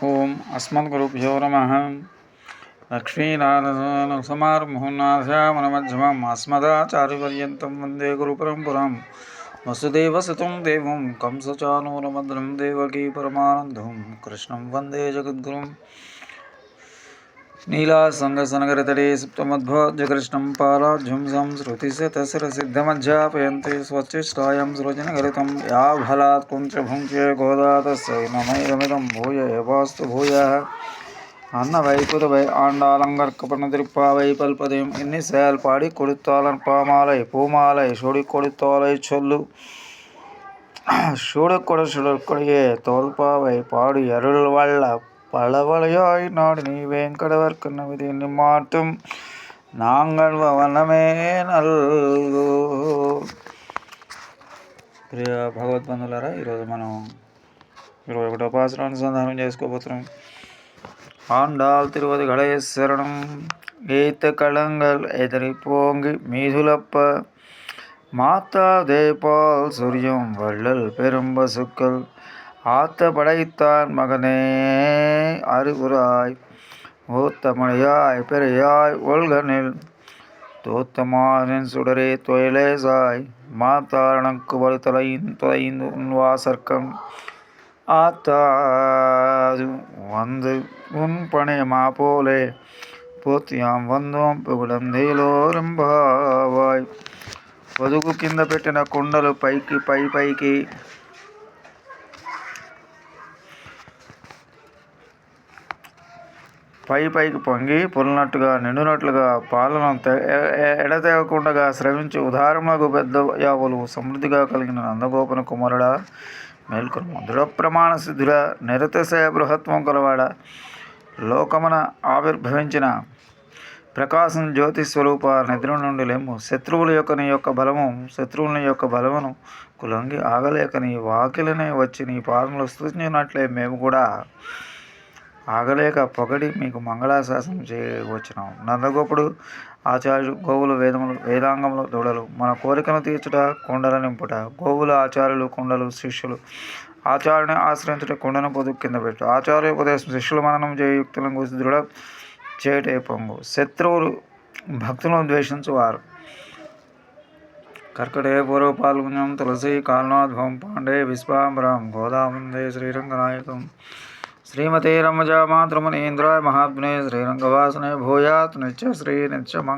ఓం అస్మద్గురుభ్యో నమః. లక్ష్మీనారాయణసమారంభం అస్మదాచార్యపర్యంతం వందే గురుపరంపరాం. వసుదేవసుతం దేవం కంసచానూరమర్దనం దేవకీ పరమానందం కృష్ణం వందే జగద్గురుం. నీలాసంగసనగరతడే సుప్తమద్భోజ్యకృష్ణం పారాజ్యం సంస్కృతిశతశిరసిద్ధమధ్యాపయంతే స్వచ్ఛిష్టాయాం సృజనగరితం యా ఫలాత్ కుంచభుంక్తే గోదా తస్యై నమైదమిదం భూయ ఏవాస్తు భూయః. அன்னவை புதுவை ஆண்டாலங்கற்கப்பன திருப்பாவை பல்பதையும் இன்னிசையால் பாடி கொடுத்தாளன் பாமாலை பூமாலை சுடி கொடுத்தாலை சொல்லு சூடுகொடு சுடற்கொடியே தோல்பாவை பாடி அருள் வல்ல பலவளையாய் நாடு நீ வேங்கடவர்க்கு நவிதி நிம்மாட்டும் நாங்கள் వనమే నల్గు. ప్రియ భగవద్బంధులారా, ఈరోజు మనం 21వ పాసురాన్ని సంధానం చేసుకోబోతున్నాం. ஆண்டாள் திருவதிகளை சரணம். ஏத்த களங்கள் எதிரி போங்கி மீதுலப்ப மாத்தா தேபால் சூரியம் வள்ளல் பெரும்பசுக்கள் ஆத்த படைத்தான் மகனே அறிவுராய் ஓத்தமழையாய் பெரியாய் ஒல்கனில் தோத்தமானின் சுடரே தொழிலேசாய் மாத்தாரணக்கு வலு தொலைந்து உன்வாசற்கம் ஆத்தாது வந்து உன் பணையமா போலே పోత్యాం వందం పొగుడందేలోరంభావాయ్. పొదుగు కింద పెట్టిన కుండలు పైకి పొంగి పొలినట్టుగా నిండునట్లుగా పాలన ఎడతెగకుండా శ్రమించి ఉదారములకు పెద్ద యావులు సమృద్ధిగా కలిగిన నందగోపన కుమారుడా మేల్కొను. దృఢ ప్రమాణ సిద్ధుడ నిరతిశయ బృహత్వం కలవాడ లోకమున ఆవిర్భవించిన ప్రకాశం జ్యోతి స్వరూప నిద్ర నుండి లేము. శత్రువుల యొక్క బలమును కులంగి ఆగలేక నీ వాకిలనే వచ్చి నీ పాదములు స్తుతించినట్లే మేము కూడా ఆగలేక పొగడి మీకు మంగళాశాసనం చేయవచ్చున్నాం. నందగోపుడు ఆచార్యుడు గోవులు వేదాంగములు దూడలు మన కోరికను తీర్చుట కుండల నింపుట. గోవులు ఆచార్యులు, కుండలు శిష్యులు. ఆచార్యుని ఆశ్రయించుట కుండను పొదుగు కింద పెట్టు. ఆచార్యోపదేశం శిష్యులు మననం చేయ యుక్తులను కూసి దృఢ చేయటే పొంగు. శత్రువులు భక్తులను ద్వేషించువారు. కర్కటే పూర్వ పాల్గొన్యం తులసి కాలనాద్భవం పాండే విశ్వాంబరం గోదావందే శ్రీరంగనాయకం శ్రీమతే రమజా మాతృమునీంద్రాయ మహాత్మనే శ్రీరంగవాసనే భూయాత్ నిత్య శ్రీ నిత్యమంగళ.